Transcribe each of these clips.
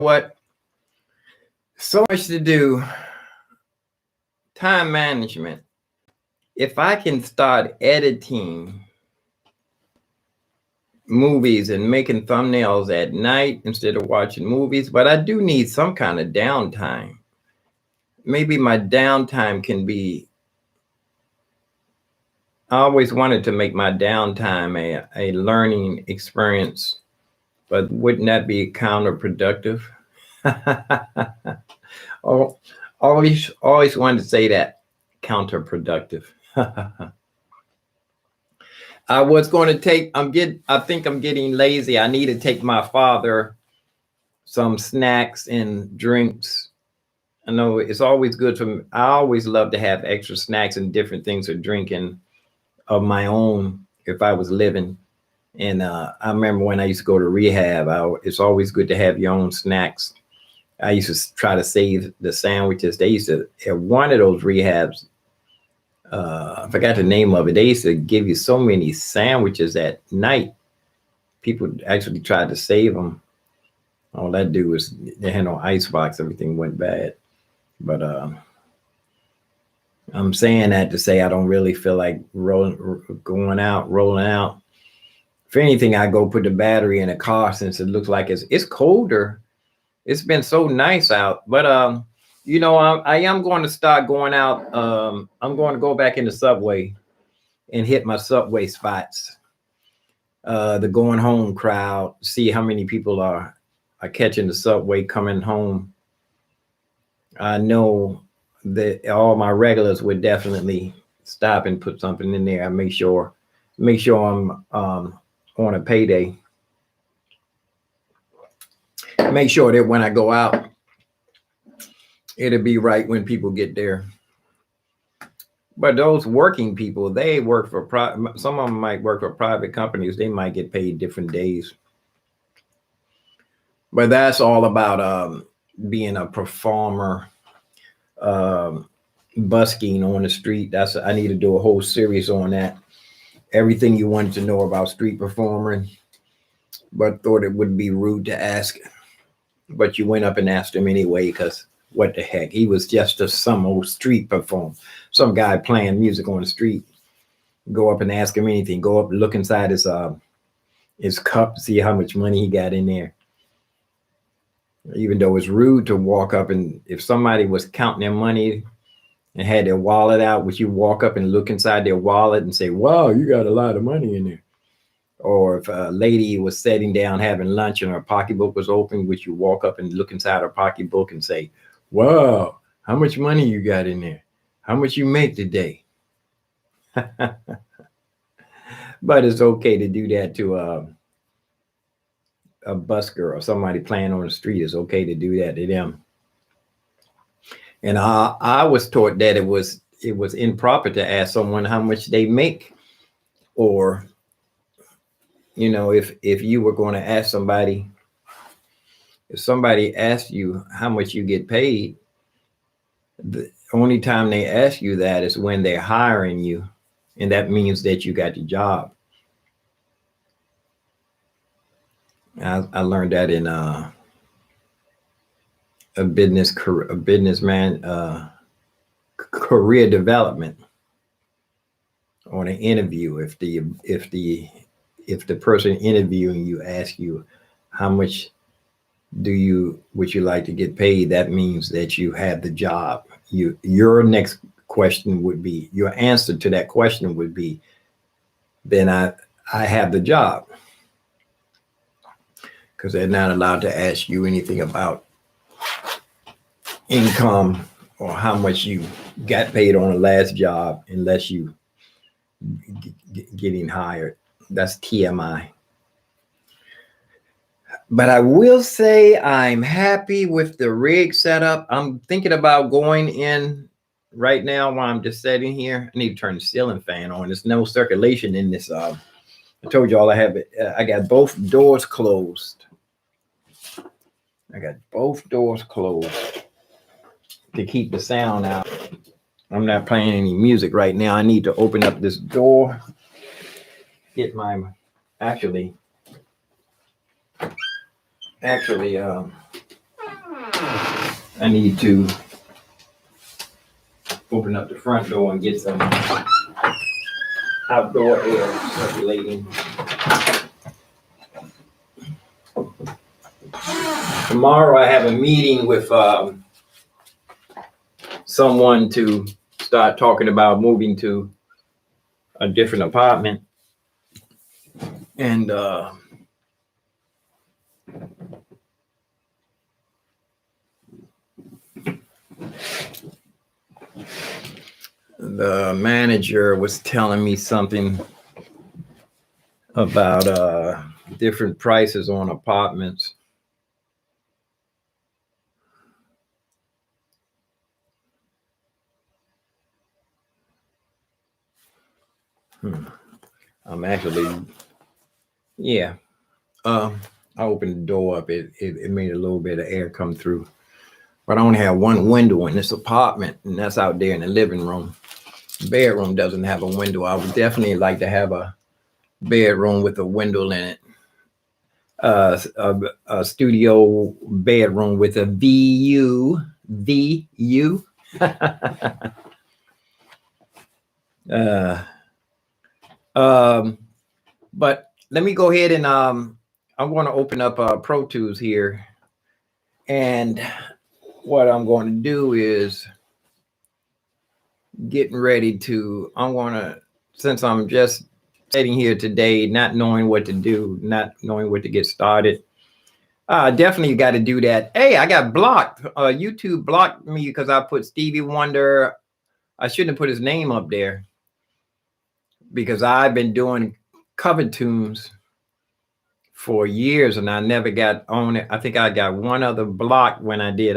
What? So much to do. Time management. If I can start editing movies and making thumbnails at night instead of watching movies, but I do need some kind of downtime. Maybe my downtime can be, I always wanted to make my downtime a learning experience, but wouldn't that be counterproductive? Oh, always wanted to say that, counterproductive. I was going to take, I think I'm getting lazy. I need to take my father some snacks and drinks. I know it's always good for me. I always love to have extra snacks and different things for drinking of my own if I was living. And I remember when I used to go to rehab, it's always good to have your own snacks. I used to try to save the sandwiches. They used to, at one of those rehabs, I forgot the name of it. They used to give you so many sandwiches at night. People actually tried to save them. All that do was they had no ice box. Everything went bad. But I'm saying that to say I don't really feel like rolling out. If anything, I go put the battery in a car since it looks like it's colder. It's been so nice out, but I am going to start going out. I'm going to go back in the subway and hit my subway spots. The going home crowd, see how many people are catching the subway coming home. I know that all my regulars would definitely stop and put something in there. I make sure I'm on a payday. Make sure that when I go out, it'll be right when people get there. But those working people, they work for some of them might work for private companies. They might get paid different days. But that's all about being a performer, busking on the street. I need to do a whole series on that. Everything you wanted to know about street performing, but thought it would be rude to ask. But you went up and asked him anyway, because what the heck? He was just some old street performer, some guy playing music on the street. Go up and ask him anything. Go up and look inside his cup, see how much money he got in there. Even though it's rude to walk up, and if somebody was counting their money and had their wallet out, would you walk up and look inside their wallet and say, "Wow, you got a lot of money in there"? Or if a lady was sitting down having lunch and her pocketbook was open, would you walk up and look inside her pocketbook and say, "Wow, how much money you got in there? How much you make today?" But it's okay to do that to a busker or somebody playing on the street. It's okay to do that to them. And I was taught that it was improper to ask someone how much they make, or if you were going to ask somebody, if somebody asked you how much you get paid, the only time they ask you that is when they're hiring you, and that means that you got the job. I learned that in a businessman career development on an interview. If the person interviewing you asks you how much would you like to get paid, that means that you have the job. Your next question would be, your answer to that question would be, then I have the job. Because they're not allowed to ask you anything about income or how much you got paid on the last job unless you getting hired. That's TMI. But I will say I'm happy with the rig setup. I'm thinking about going in right now while I'm just sitting here. I need to turn the ceiling fan on. There's no circulation in this. I told you all I got both doors closed. I got both doors closed to keep the sound out. I'm not playing any music right now. I need to open up this door. Get my actually I need to open up the front door and get some outdoor air circulating. Tomorrow I have a meeting with someone to start talking about moving to a different apartment. And the manager was telling me something about different prices on apartments. I'm actually, yeah. I opened the door up. It made a little bit of air come through. But I only have one window in this apartment, and that's out there in the living room. The bedroom doesn't have a window. I would definitely like to have a bedroom with a window in it. A studio bedroom with a VU. But let me go ahead and I'm going to open up Pro Tools here, and what I'm going to do is getting ready to. Since I'm just sitting here today, not knowing what to do, not knowing what to get started. Definitely got to do that. Hey, I got blocked. YouTube blocked me because I put Stevie Wonder. I shouldn't have put his name up there because I've been doing cover tunes for years and I never got on it. I think I got one other block when I did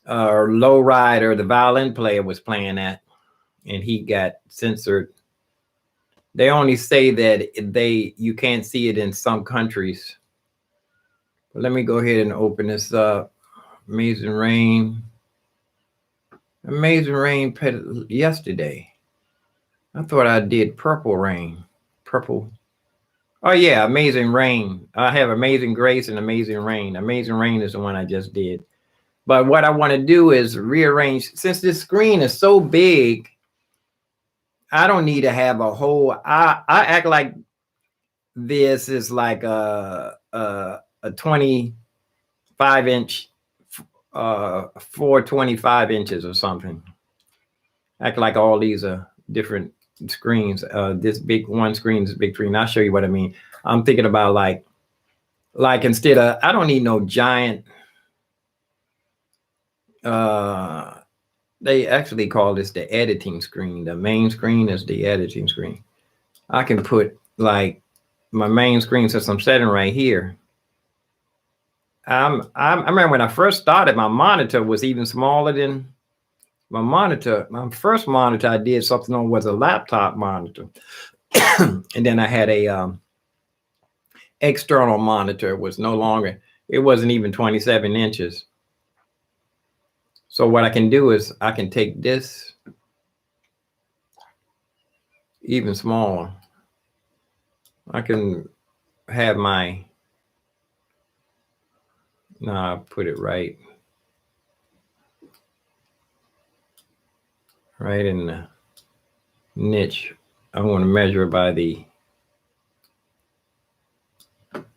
Low Rider. The violin player was playing that and he got censored. They only say that you can't see it in some countries. But let me go ahead and open this up. Amazing Rain. Amazing Rain yesterday. I thought I did Purple Rain. Purple. Oh yeah, Amazing Rain. I have Amazing Grace and Amazing Rain. Amazing Rain is the one I just did. But what I want to do is rearrange. Since this screen is so big, I don't need to have a whole. I act like this is like a 25-inch, 425 inches or something. Act like all these are different screens. This big one screen is big screen. I'll show you what I mean. I'm thinking about like instead of, I don't need no giant. They actually call this the editing screen. The main screen is the editing screen. I can put like my main screen, since I'm sitting right here. I remember when I first started, my monitor was even smaller than my monitor. My first monitor I did something on was a laptop monitor. And then I had a external monitor. It was no longer, it wasn't even 27 inches. So what I can do is I can take this even smaller. I can have my, I'll put it right in the niche. I want to measure by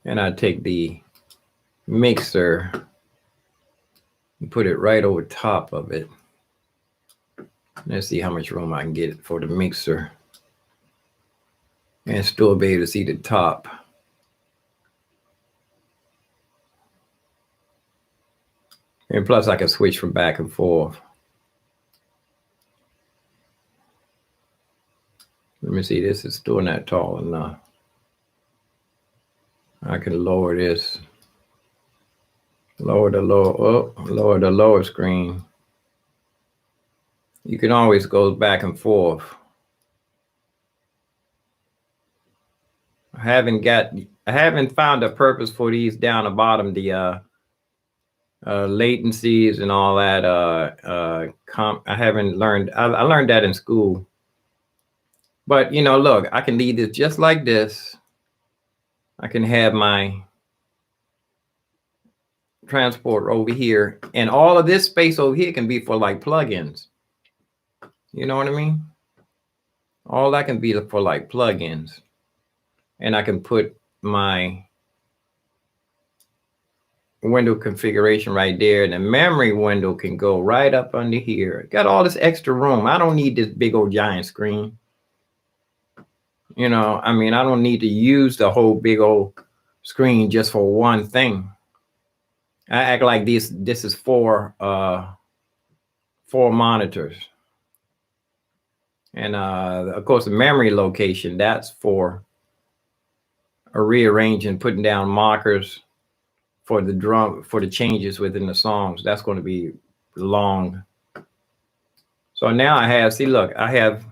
and I take the mixer and put it right over top of it. Let's see how much room I can get for the mixer and still be able to see the top. And plus I can switch from back and forth. Let me see, this is still not tall enough. I can lower this. Lower the lower screen. You can always go back and forth. I haven't found a purpose for these down the bottom, the latencies and all that. I haven't learned. I learned that in school. But you know, look, I can leave this just like this. I can have my transport over here, and all of this space over here can be for like plugins. You know what I mean? All that can be for like plugins, and I can put my window configuration right there, and the memory window can go right up under here. Got all this extra room. I don't need this big old giant screen. You know, I mean, I don't need to use the whole big old screen just for one thing. I act like this is for 4 monitors. And of course, the memory location, that's for rearranging, putting down markers for the drum, for the changes within the songs. That's going to be long. So now I have, see, look, I have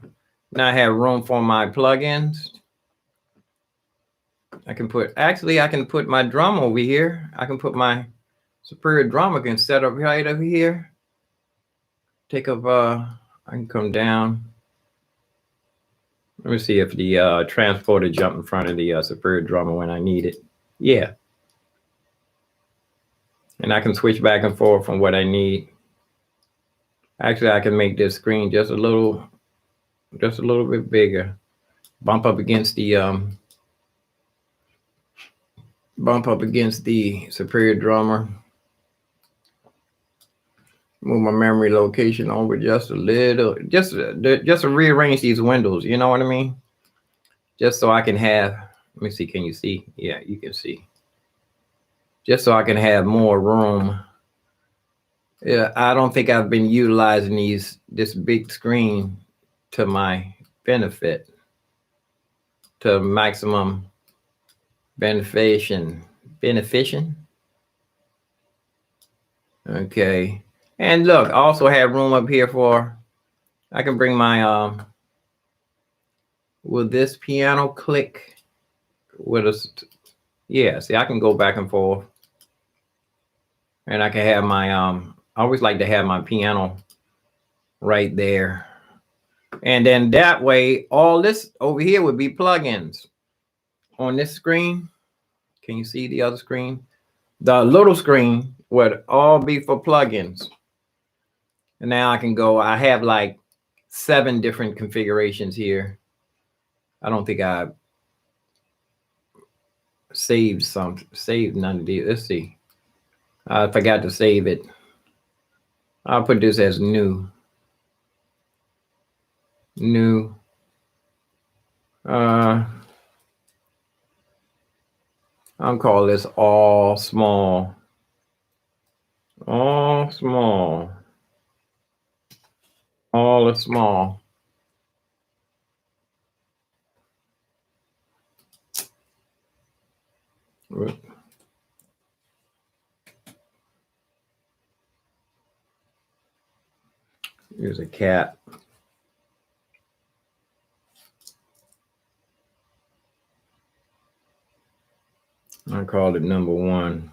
room for my plugins. I can put my drum over here. I can put my Superior Drum. I can set up right over here. Take up, I can come down. Let me see if the transporter jump in front of the Superior Drummer when I need it. Yeah. And I can switch back and forth from what I need. Actually, I can make this screen just a little bit bigger. Bump up against the Superior Drummer. Move my memory location over just a little, just to rearrange these windows. You know what I mean? Just so I can have, let me see, can you see? Yeah, you can see. Just so I can have more room. Yeah, I don't think I've been utilizing this big screen to my benefit, to maximum beneficiation. Okay. And look, I also have room up here for, I can bring my, will this piano click with us? Yeah, see, I can go back and forth. And I can have my, I always like to have my piano right there. And then that way, all this over here would be plugins. On this screen, can you see the other screen? The little screen would all be for plugins. And now I can go, I have like 7 different configurations here. I don't think I saved none of these. Let's see. I forgot to save it. I'll put this as new. I'll call this all small. All small. All is small. Here's a cat. I called it number 1.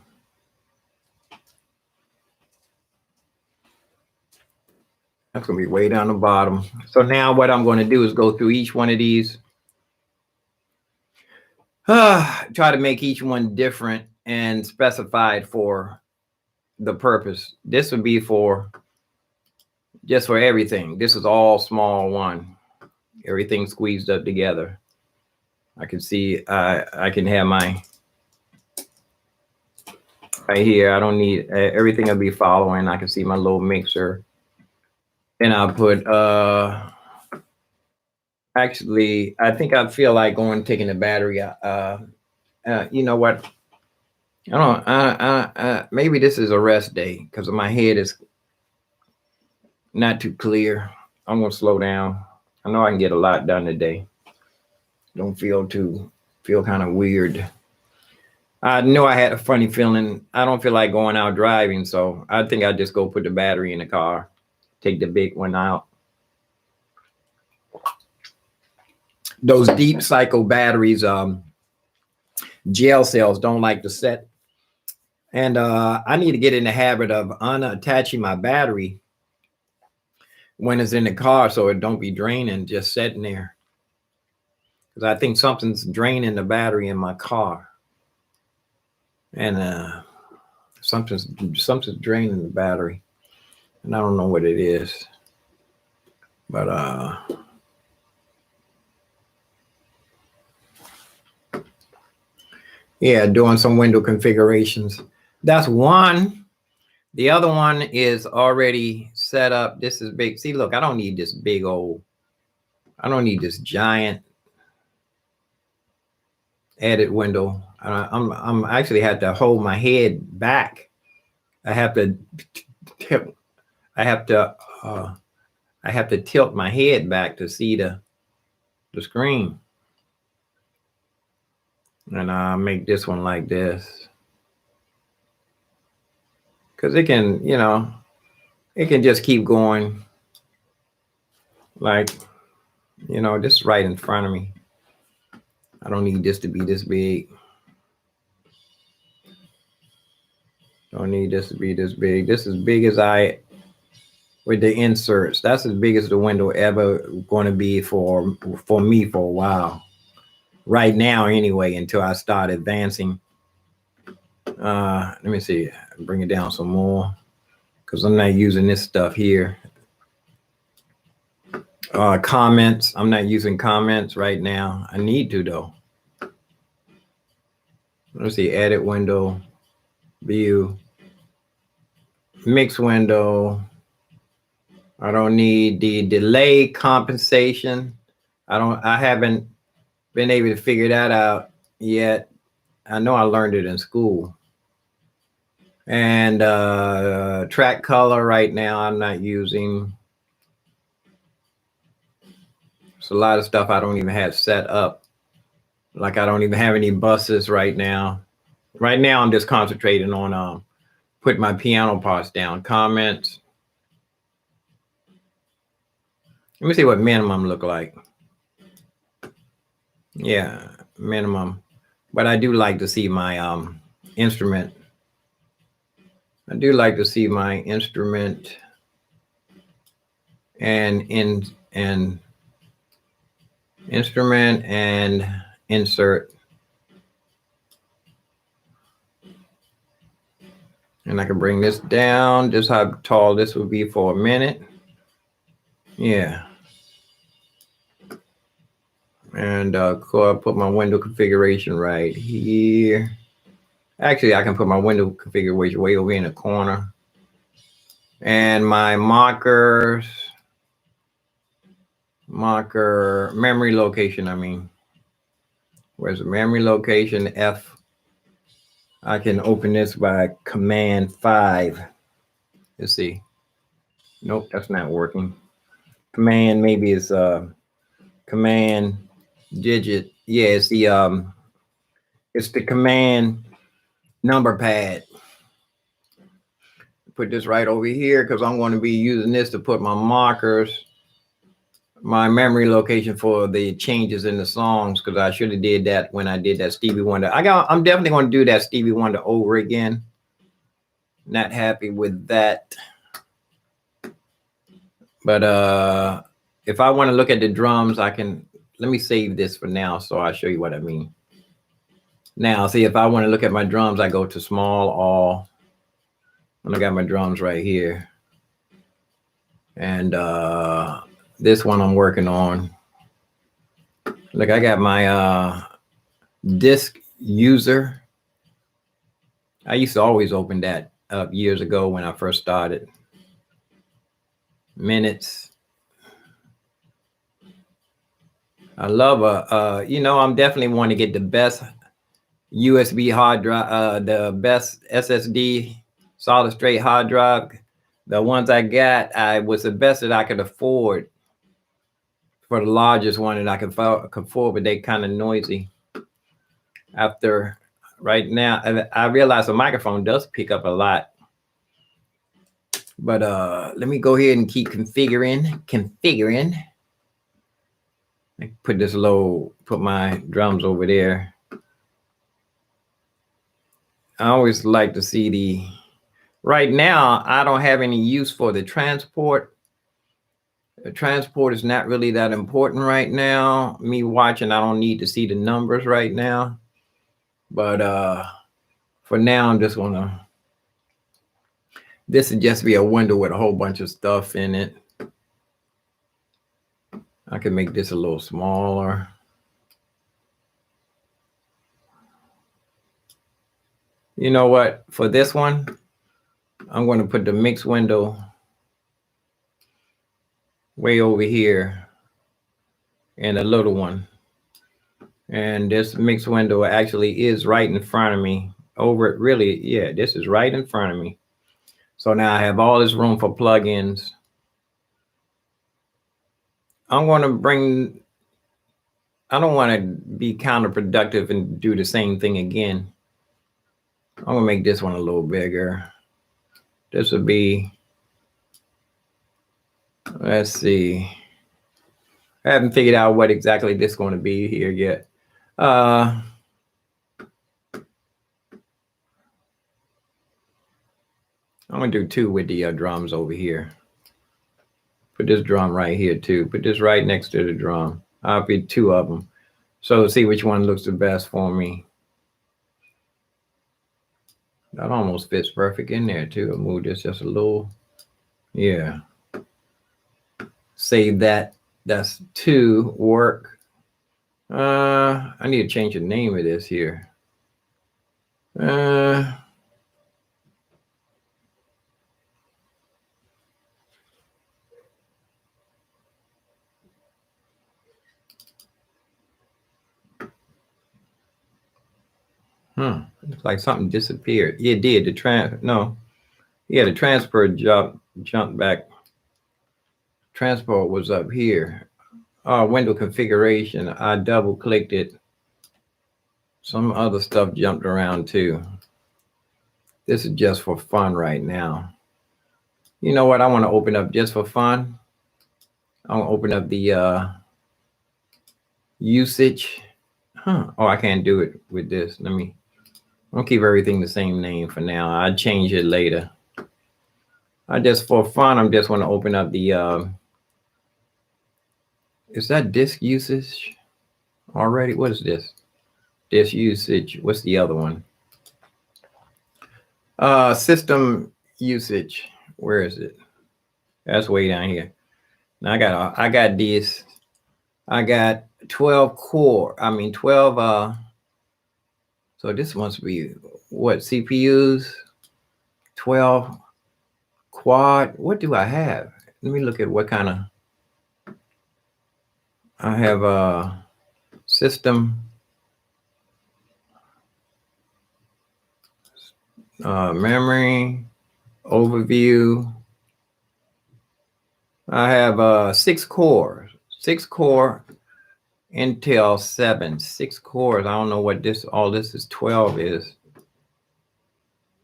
That's going to be way down the bottom. So now what I'm going to do is go through each one of these. Try to make each one different and specified for the purpose. This would be for just for everything. This is all small 1. Everything squeezed up together. I can see I can have my right here. I don't need everything will be following. I can see my little mixer. And I'll put actually I think I feel like taking the battery out. You know what? I don't maybe this is a rest day because my head is not too clear. I'm gonna slow down. I know I can get a lot done today. Don't feel kind of weird. I know I had a funny feeling. I don't feel like going out driving, so I think I'll just go put the battery in the car. Take the big one out. Those deep cycle batteries, gel cells don't like to set. And I need to get in the habit of unattaching my battery when it's in the car so it don't be draining, just sitting there. Because I think something's draining the battery in my car. And something's draining the battery, and I don't know what it is. But yeah, doing some window configurations. That's one. The other one is already set up. This is big. See, look, I don't need this big old, I don't need this giant edit window. I'm actually had to hold my head back. I have to tilt my head back to see the screen. And I'll make this one like this. Because it can, it can just keep going. Like, just right in front of me. I don't need this to be this big. Don't need this to be this big. This is as big as with the inserts. That's as big as the window ever going to be for me for a while. Right now, anyway, until I start advancing. Let me see. Bring it down some more. Because I'm not using this stuff here. Comments. I'm not using comments right now. I need to, though. Let's see. Edit window. View. Mix window. I don't need the delay compensation. I haven't been able to figure that out yet. I know I learned it in school. And track color right now I'm not using. It's a lot of stuff I don't even have set up. Like I don't even have any buses right now. Right now I'm just concentrating on putting my piano parts down. Comments. Let me see what minimum look like. Yeah, minimum. But I do like to see my instrument. I do like to see my instrument and instrument and insert. And I can bring this down, just how tall this would be for a minute. Yeah. And put my window configuration right here. Actually, I can put my window configuration way over in the corner. And my marker memory location, I mean. Where's the memory location? F. I can open this by Command 5. Let's see. Nope, that's not working. Command, maybe it's Command digit. Yeah, it's the command number pad. Put this right over here because I'm going to be using this to put my markers, my memory location for the changes in the songs, because I should have did that when I did that Stevie Wonder. I'm definitely going to do that Stevie Wonder over again. Not happy with that. But if I want to look at the drums, I can. Let me save this for now, so I'll show you what I mean. Now, see, if I want to look at my drums, I go to small, all. And I got my drums right here. And this one I'm working on. Look, I got my disk user. I used to always open that up years ago when I first started. Minutes. I love I'm definitely want to get the best USB hard drive, the best SSD solid state hard drive. The ones I got, was the best that I could afford for the largest one that I could afford, but they kind of noisy. After right now, I realize the microphone does pick up a lot. But let me go ahead and keep configuring. I put this put my drums over there. I always like to see right now, I don't have any use for the transport. The transport is not really that important right now. Me watching, I don't need to see the numbers right now. But for now, I'm just gonna This would just be a window with a whole bunch of stuff in it. I can make this a little smaller. You know what? For this one, I'm going to put the mixed window way over here and a little one. And this mixed window actually is right in front of me. Over it, really, yeah, this is right in front of me. So now I have all this room for plugins. I'm going to bring, I don't want to be counterproductive and do the same thing again. I'm going to make this one a little bigger. This would be, let's see. I haven't figured out what exactly this is going to be here yet. I'm going to do 2 with the drums over here. Put this drum right here too. Put this right next to the drum. I'll put 2 of them. So see which one looks the best for me. That almost fits perfect in there too. I'll move this just a little. Yeah. Save that. That's 2 work. I need to change the name of this here. Looks like something disappeared. It did. The transfer jumped back. Transport was up here. Window configuration. I double clicked it. Some other stuff jumped around too. This is just for fun right now. You know what? I want to open up just for fun. I want to open up the usage. Oh, I can't do it with this. I'll keep everything the same name for now. I'll change it later. For fun, I'm just want to open up the, is that disk usage already? What is this? Disk usage. What's the other one? System usage. Where is it? That's way down here. Now I got this. I got 12 core. 12. So this must be what, CPUs? 12 quad. What do I have? Let me look at what kind of. I have a system. Memory overview. I have 6 cores. 6 core Intel 7. 6 cores. I don't know what all this is 12 is.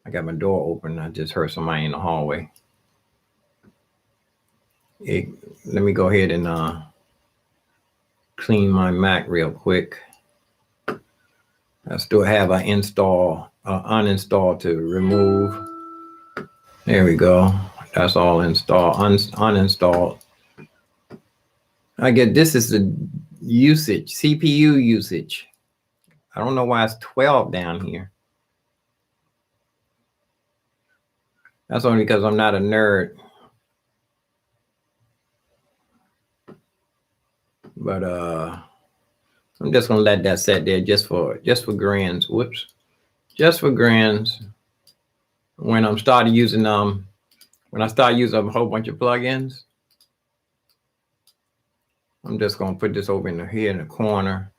I got my door open. I just heard somebody in the hallway. Let me go ahead and clean my Mac real quick. I still have an uninstall to remove. There we go. That's all installed, uninstalled. I get this is the usage, CPU usage. I don't know why it's 12 down here. That's only because I'm not a nerd. But I'm just gonna let that set there just for grins. Whoops. Just for grins. When I start using a whole bunch of plugins, I'm just gonna put this over here in the corner.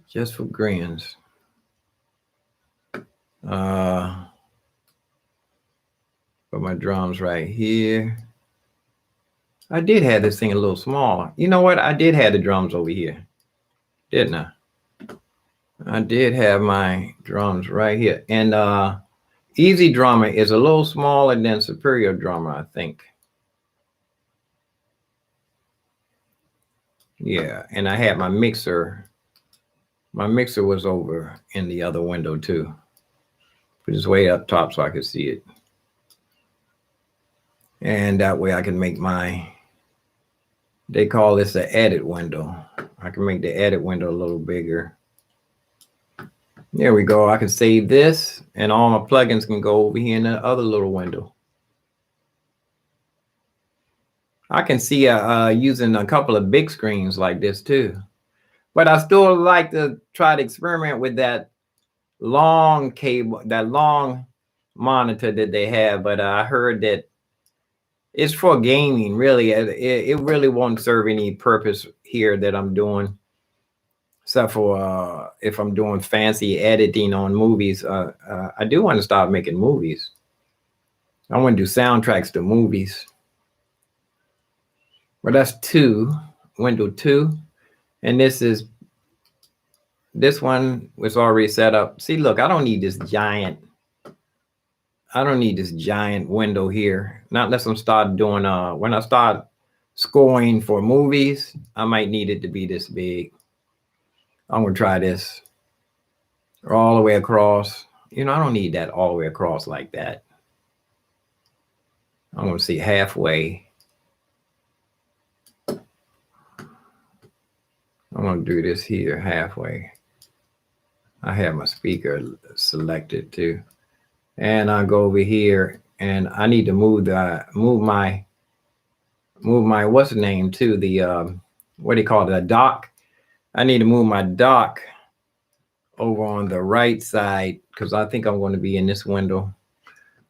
Just for grins. Put my drums right here. I did have this thing a little smaller. You know what? I did have the drums over here, didn't I? I did have my drums right here. And Easy Drummer is a little smaller than Superior Drummer, I think. Yeah, and I had my mixer. My mixer was over in the other window too. Put this way up top so I could see it. And that way I can make they call this the edit window. I can make the edit window a little bigger. There we go. I can save this and all my plugins can go over here in the other little window. I can see using a couple of big screens like this too. But I still like to try to experiment with that long cable, that long monitor that they have. But I heard that it's for gaming, really. It really won't serve any purpose here that I'm doing, except for if I'm doing fancy editing on movies. I do want to start making movies. I want to do soundtracks to movies. But that's window 2. And this one was already set up. See, look, I don't need this giant window here. Not unless I'm start doing, when I start scoring for movies, I might need it to be this big. I'm going to try this all the way across. You know, I don't need that all the way across like that. I'm going to see halfway. I'm going to do this here halfway. I have my speaker selected too. And I'll go over here and I need to move my what's the name to the what do you call it, a dock. I need to move my dock over on the right side because I think I'm going to be in this window.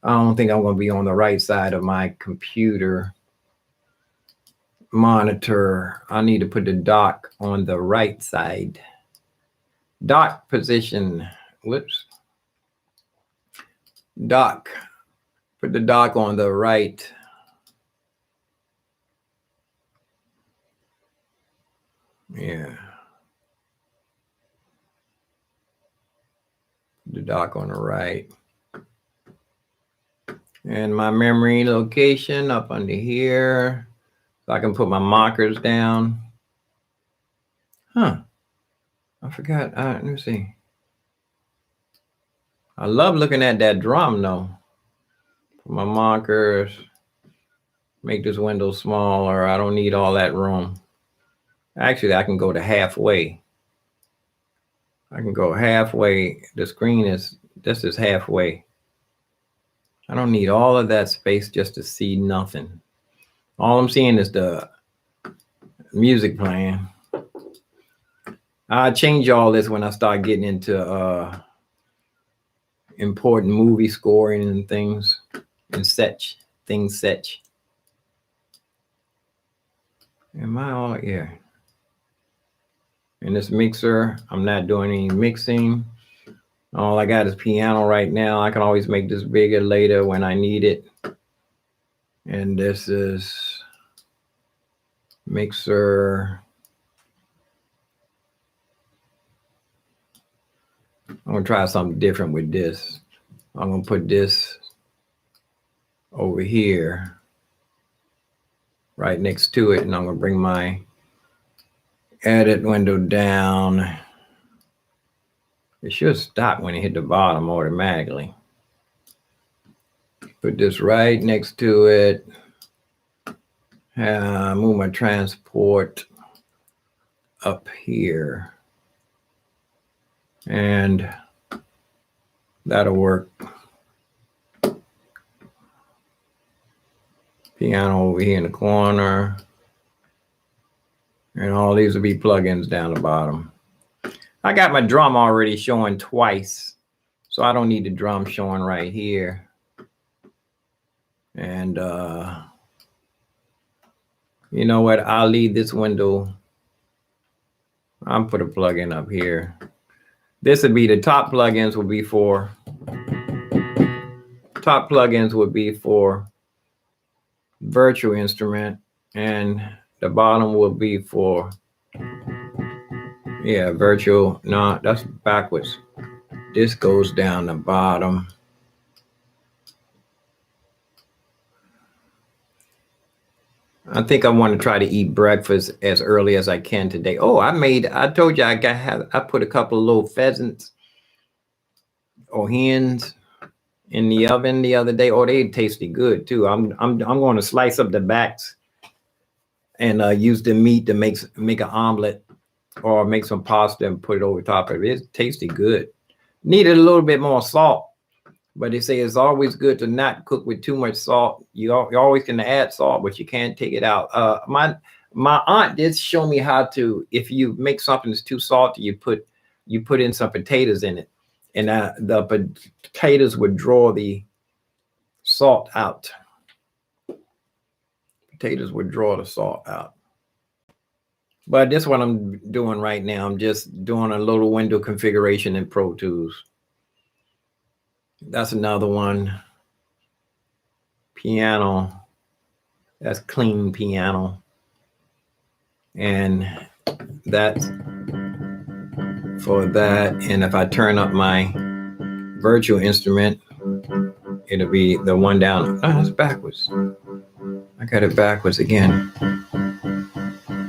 I don't think I'm going to be on the right side of my computer monitor. I need to put the dock on the right side. Dock position. Whoops. Dock. Put the dock on the right. Yeah. The dock on the right. And my memory location up under here. So I can put my markers down. Huh. I forgot. Let me see. I love looking at that drum though. Put my markers. Make this window smaller. I don't need all that room. Actually, I can go to halfway. I can go halfway. The screen is, this is halfway. I don't need all of that space just to see nothing. All I'm seeing is the music playing. I'll change all this when I start getting into important movie scoring and things and such. Am I all here? In this mixer, I'm not doing any mixing. All I got is piano right now. I can always make this bigger later when I need it. And this is mixer. I'm gonna try something different with this. I'm gonna put this over here, right next to it, and I'm gonna bring my edit window down. It should stop when it hit the bottom automatically. Put this right next to it. Move my transport up here. And that'll work. Piano over here in the corner. And all these will be plugins down the bottom. I got my drum already showing twice, so I don't need the drum showing right here. And you know what? I'll leave this window. I'll put a plugin up here. This would be the top plugins will be for virtual instrument, and the bottom will be for virtual. No, that's backwards. This goes down the bottom. I think I want to try to eat breakfast as early as I can today. Oh, I told you I put a couple of little pheasants or hens in the oven the other day. Oh, they tasted good too. I'm going to slice up the backs and use the meat to make an omelet or make some pasta and put it over top of it. It tasted good. Needed a little bit more salt, but they say it's always good to not cook with too much salt. You always can add salt, but you can't take it out. My aunt did show me how to, if you make something that's too salty, you put in some potatoes in it, and the potatoes would draw the salt out. Potatoes would draw the salt out. But this is what I'm doing right now. I'm just doing a little window configuration in Pro Tools. That's another one. Piano. That's clean piano. And that's for that. And if I turn up my virtual instrument, it'll be the one down. Oh, that's backwards. I got it backwards again.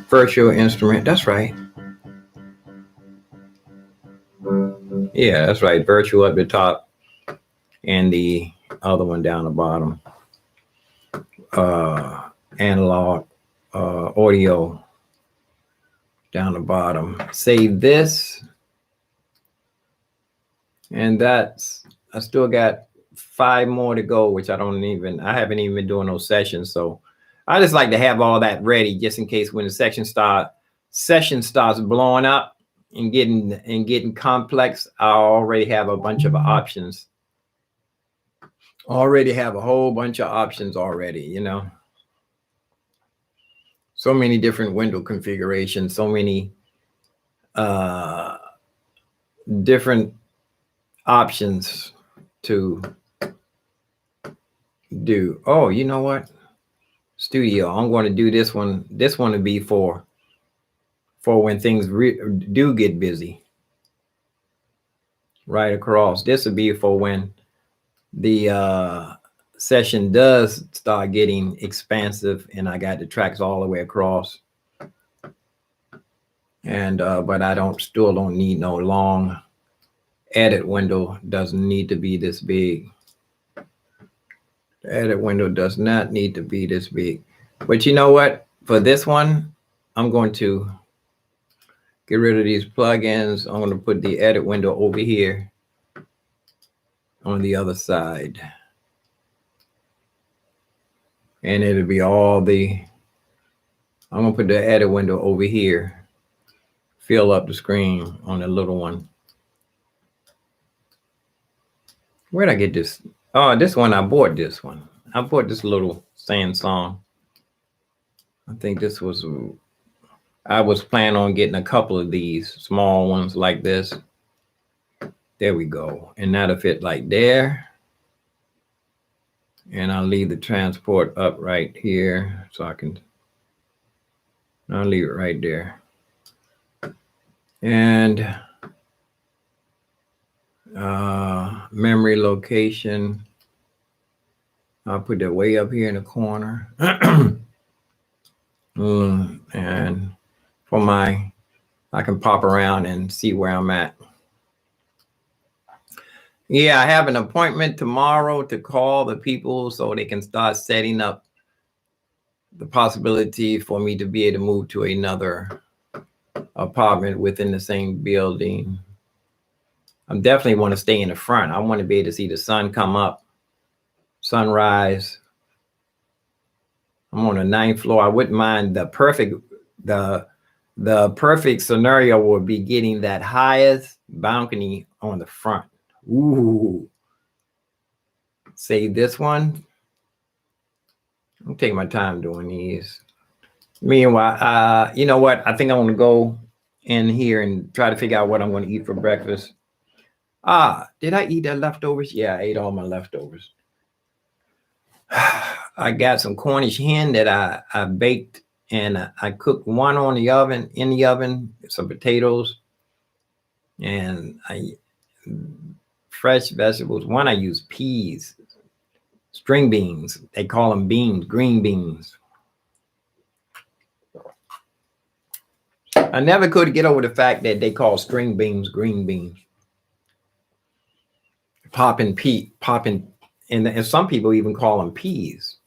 Virtual instrument. That's right. Yeah, that's right. Virtual up the top and the other one down the bottom. Analog audio down the bottom. Save this. And that's, I still got 5 more to go, which I haven't even been doing those sessions. So I just like to have all that ready just in case when the session starts blowing up and getting complex, I already have a bunch of options. Already have a whole bunch of options already, you know. So many different window configurations, so many different options to do. Oh, you know what? Studio. I'm going to do this one. This one would be for when things do get busy. Right across. This would be for when the session does start getting expansive and I got the tracks all the way across. And but I still don't need no long edit window. Doesn't need to be this big. The edit window does not need to be this big. But you know what? For this one, I'm going to get rid of these plugins. I'm going to put the edit window over here on the other side. And it'll be all I'm going to put the edit window over here. Fill up the screen on the little one. Where'd I get this? Oh, this one, I bought this one. I bought this little Samsung. I think this was, I was planning on getting a couple of these small ones like this. There we go. And that'll fit like there. And I'll leave the transport up right here so I'll leave it right there. And memory location, I'll put that way up here in the corner. And for I can pop around and see where I'm at. Yeah, I have an appointment tomorrow to call the people so they can start setting up the possibility for me to be able to move to another apartment within the same building. I definitely want to stay in the front. I want to be able to see the sun come up, sunrise. I'm on the 9th floor. I wouldn't mind the perfect scenario would be getting that highest balcony on the front. Ooh. Save this one. I'm taking my time doing these. Meanwhile, you know what? I think I want to go in here and try to figure out what I'm going to eat for breakfast. Did I eat the leftovers? Yeah, I ate all my leftovers. I got some Cornish hen that I baked and I cooked one in the oven, some potatoes and fresh vegetables. One I use peas, string beans. They call them beans, green beans. I never could get over the fact that they call string beans green beans. Popping, and some people even call them peas.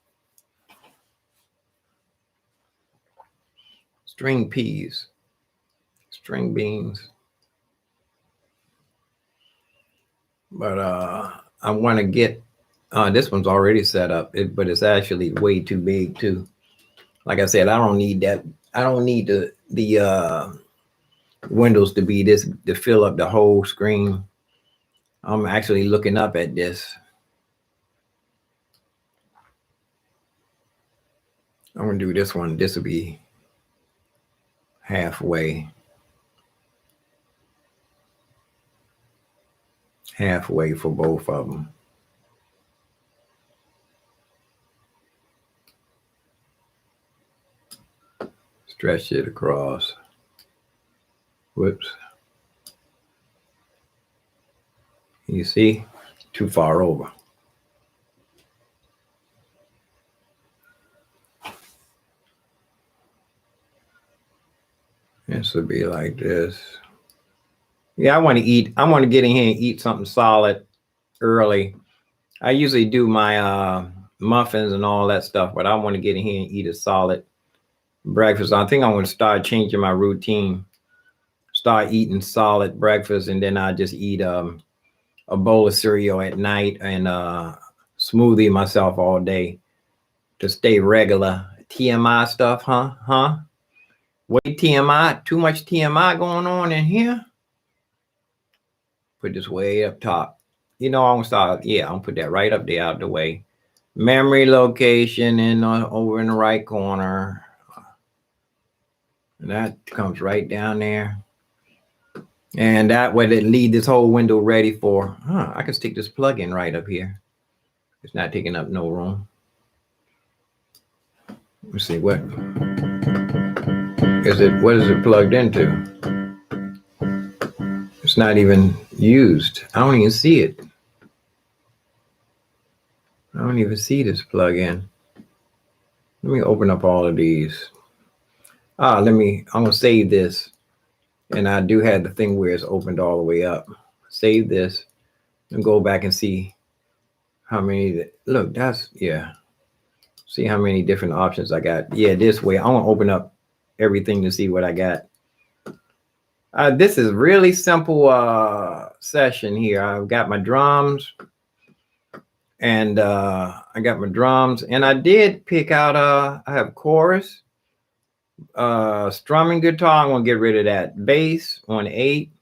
String peas, string beans. But I want to get this one's already set up, but it's actually way too big too. Like I said, I don't need that. I don't need the windows to be this to fill up the whole screen. I'm actually looking up at this. I'm gonna do this one. This will be halfway for both of them. Stretch it across. Whoops. You see? Too far over. This would be like this. Yeah, I want to eat. I want to get in here and eat something solid early. I usually do my muffins and all that stuff, but I want to get in here and eat a solid breakfast. I think I'm going to start changing my routine. Start eating solid breakfast, and then I just eat a bowl of cereal at night and smoothie myself all day to stay regular. TMI stuff, huh? Wait, TMI? Too much TMI going on in here? Put this way up top. You know, I'm gonna start. Yeah, I'm gonna put that right up there out the way. Memory location and over in the right corner. And that comes right down there. And that way they leave this whole window ready for, I can stick this plug in right up here. It's not taking up no room. Let's see, what is it plugged into? It's not even used. I don't even see it. I don't even see this plug in. Let me open up all of these. I'm gonna save this. And I do have the thing where it's opened all the way up. Save this and go back and see how many. Look, see how many different options I got. Yeah, this way. I want to open up everything to see what I got. This is really simple session here. I've got my drums and I did pick out I have chorus, strumming guitar. I'm gonna get rid of that. Bass on 8.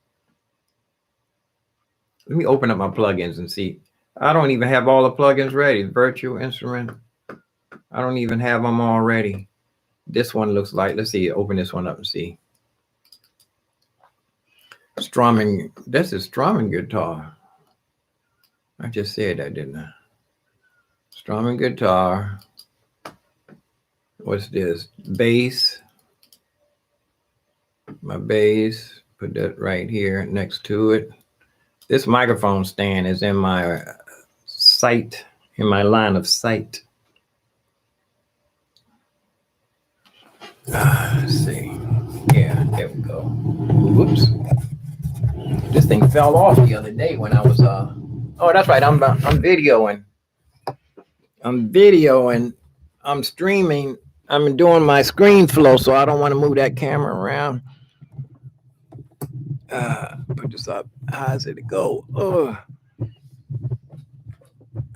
Let me open up my plugins and see. I don't even have all the plugins ready. Virtual instrument. I don't even have them all ready. This one looks like, let's see, open this one up and see. Strumming, this is strumming guitar. I just said that, didn't I? Strumming guitar. What's this? Bass. My bass, put that right here next to it. This microphone stand is in my sight, in my line of sight. Let's see. Yeah, there we go. Whoops. This thing fell off the other day when I was oh, that's right. I'm videoing. I'm streaming. I'm doing my screen flow, so I don't want to move that camera around. Put this up. How's it go?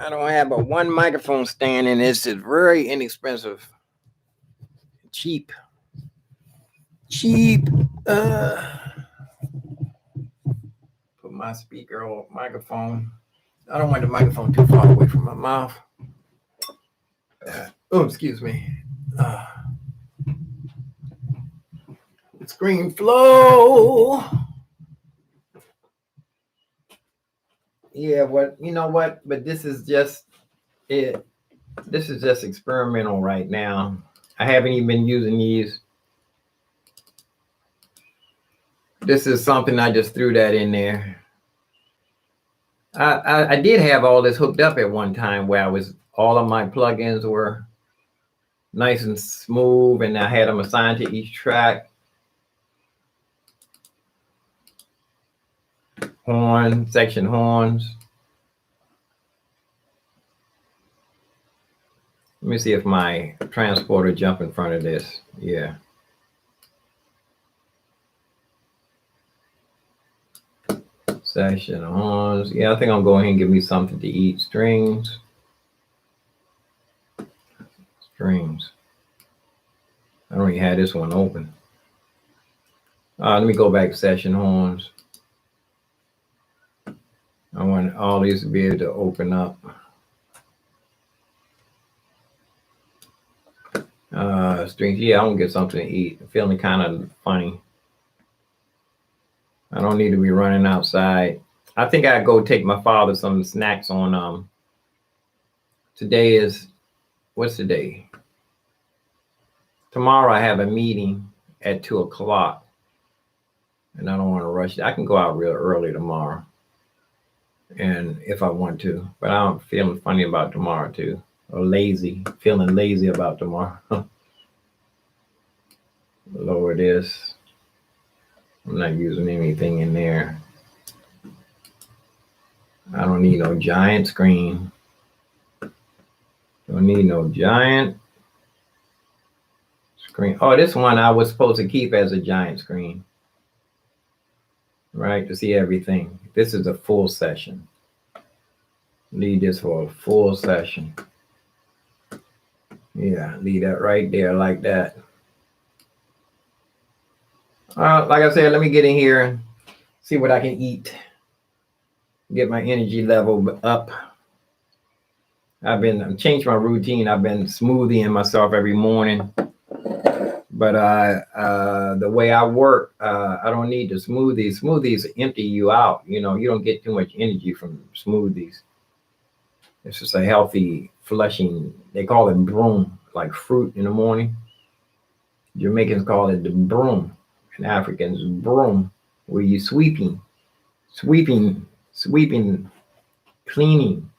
I don't have but one microphone stand, and it's very inexpensive. Cheap. Put my speaker or microphone. I don't want the microphone too far away from my mouth. Excuse me. Screen flow. Yeah, you know what? But this is just it. This is just experimental right now. I haven't even been using these. This is something I just threw that in there. I did have all this hooked up at one time where all of my plugins were nice and smooth, and I had them assigned to each track. Section horns. Let me see if my transporter jump in front of this. Yeah. Session horns. Yeah, I think I'm going ahead and give me something to eat. Strings. Strings. I don't even have this one open. Let me go back to session horns. I want all these to be able to open up. Strings. Yeah, I want to get something to eat. I'm feeling kind of funny. I don't need to be running outside. I think I'd go take my father some snacks on today is, what's the day? Tomorrow I have a meeting at 2:00, and I don't want to rush it. I can go out real early tomorrow, and if I want to, but I'm feeling funny about tomorrow too, or feeling lazy about tomorrow. Lower this. I'm not using anything in there. I don't need no giant screen. Don't need no giant screen. Oh, this one I was supposed to keep as a giant screen, right? To see everything. This is a full session. Leave this for a full session. Yeah, leave that right there like that. Like I said, let me get in here and see what I can eat. Get my energy level up. I've changed my routine. I've been smoothieing myself every morning. But the way I work, I don't need the smoothies. Smoothies empty you out. You know, you don't get too much energy from smoothies. It's just a healthy flushing. They call it broom, like fruit in the morning. Jamaicans call it the broom, and Africans broom, where you sweeping, cleaning,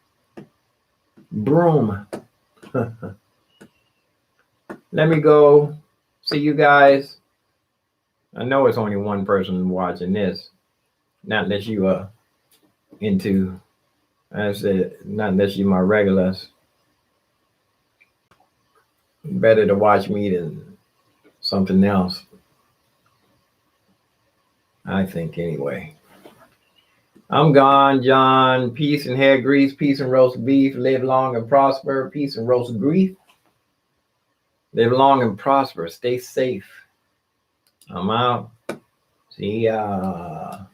broom. Let me go. See you guys. I know it's only one person watching this, not unless you are into. I said, not unless you're my regulars. Better to watch me than something else, I think, anyway. I'm gone, John. Peace and hair grease, peace and roast beef. Live long and prosper. Peace and roast grief. Live long and prosper. Stay safe. I'm out. See ya.